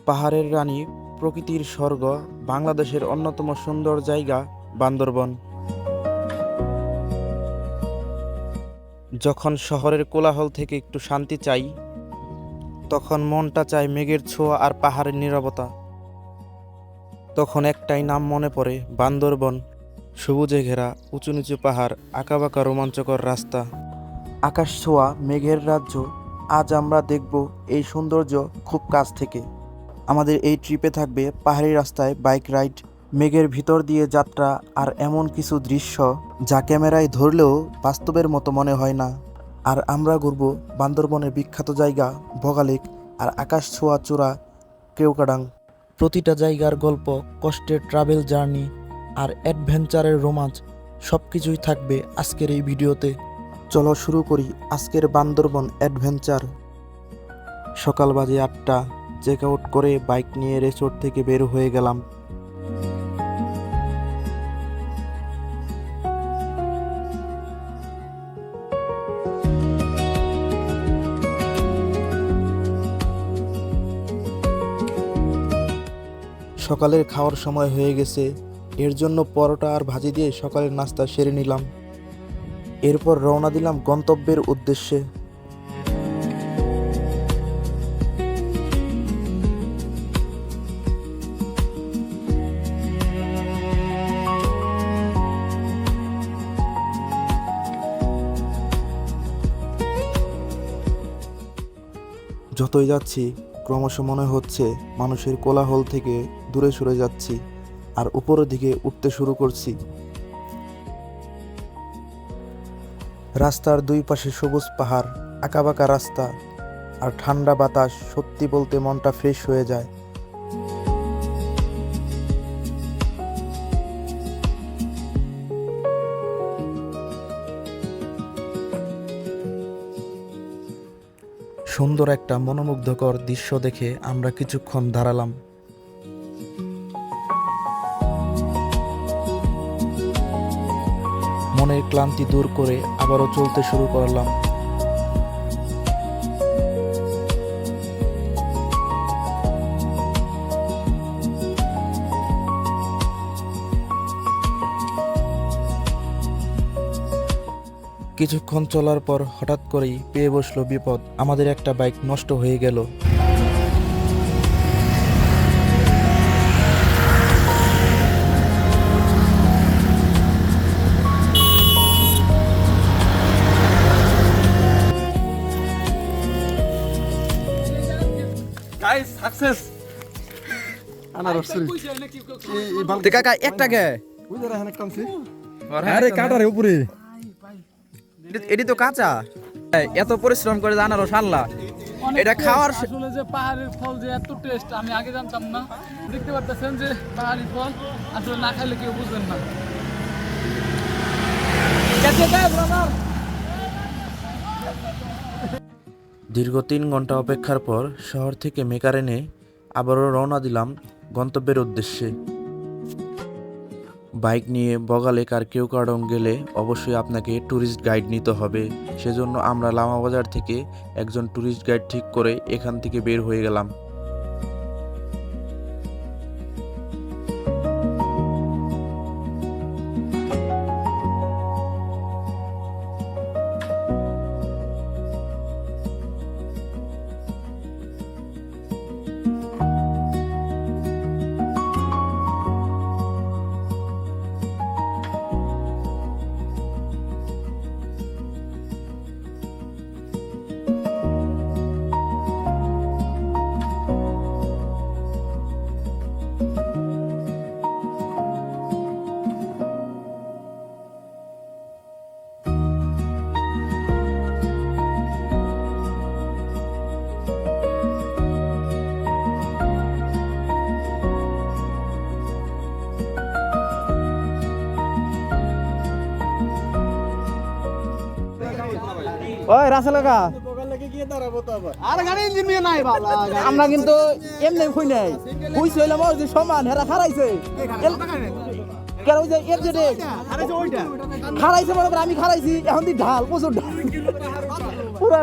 পাহাড়ের রানী, প্রকৃতির স্বর্গ, বাংলাদেশের অন্যতম সুন্দর জায়গা বান্দরবন। যখন শহরের কোলাহল থেকে একটু শান্তি চাই, তখন মনটা চায় মেঘের ছোঁয়া আর পাহাড়ের নীরবতা। তখন একটাই নাম মনে পড়ে, বান্দরবন। সবুজে ঘেরা উঁচু নিচু পাহাড়, আঁকাবাঁকা রোমাঞ্চকর রাস্তা, আকাশ ছোঁয়া মেঘের রাজ্য। আজ আমরা দেখব এই সৌন্দর্য খুব কাছ থেকে। আমাদের এই ট্রিপে থাকবে পাহাড়ি রাস্তায় বাইক রাইড, মেঘের ভিতর দিয়ে যাত্রা, আর এমন কিছু দৃশ্য যা ক্যামেরায় ধরলেও বাস্তবের মতো মনে হয় না। আর আমরা ঘুরব বান্দরবনের বিখ্যাত জায়গা ভোগা লেক আর আকাশ ছোঁয়া চূড়া কেওক্রাডাং। প্রতিটা জায়গার গল্প, কষ্টের ট্রাভেল জার্নি আর অ্যাডভেঞ্চারের রোমাঞ্চ সবকিছুই থাকবে আজকের এই ভিডিওতে। চলো শুরু করি আজকের বান্দরবন অ্যাডভেঞ্চার। সকাল বাজে 8টা। চেক আউট করে বাইক নিয়ে রিসোর্ট থেকে বের হয়ে গেলাম। সকালের খাওয়ার সময় হয়ে গেছে, এর জন্য পরোটা আর ভাজি দিয়ে সকালের নাস্তা সেরে নিলাম। এরপর রওনা দিলাম গন্তব্যের উদ্দেশ্যে। যতই যাচ্ছি ক্রমশ মনে হচ্ছে মানুষের কোলাহল থেকে দূরে সরে যাচ্ছি আর উপরের দিকে উঠতে শুরু করছি। রাস্তার দুই পাশে সবুজ পাহাড়, আঁকাবাঁকা রাস্তা আর ঠান্ডা বাতাস, সত্যি বলতে মনটা ফ্রেশ হয়ে যায়। সুন্দর একটা মনোমুগ্ধকর দৃশ্য দেখে আমরা কিছুক্ষণ দাঁড়ালাম। মনের ক্লান্তি দূর করে আবারও চলতে শুরু করলাম। কিছুক্ষণ চলার পর হঠাৎ করেই পেয়ে বসলো বিপদ। আমাদের একটা বাইক নষ্ট হয়ে গেল। গাইস সাকসেস আনারস তে কাকা একটা গে ওই ধরে এখানে কামছি আরে কাটারে উপরে এটি তো কাঁচা। এত পরিশ্রম করে আনারস আনলা, এটা খাওয়ার আসলে যে পাহাড়ের ফল যে এত টেস্ট আমি আগে জানতাম না। দেখতে পারতেছেন যে পাহাড়ি ফল আসলে না খাইলে কেউ বুঝবেন না। দীর্ঘ 3 ঘন্টা অপেক্ষার পর শহর থেকে মেকার এনে আবারও রওনা দিলাম গন্তব্যের উদ্দেশ্যে। বাইক নিয়ে ভোগা লেক আর কেওক্রাডাং গেলে অবশ্যই আপনাকে ট্যুরিস্ট গাইড নিতে হবে। সেজন্য আমরা লামা বাজার থেকে একজন ট্যুরিস্ট গাইড ঠিক করে এখান থেকে বের হয়ে গেলাম। ওই রাসেল কাকা আর গাড়ি ইঞ্জিন নিয়ে নাই বাবা আমরা কিন্তু এমনি কই নাই কইছি হইলাম ওই যে সমান হেরা খারাইছে কেন ওই যে এর যে আরে ওইটা খারাইছে মনে করে আমি খারাইছি এখন দি ঢাল প্রচুর ঢাল পুরা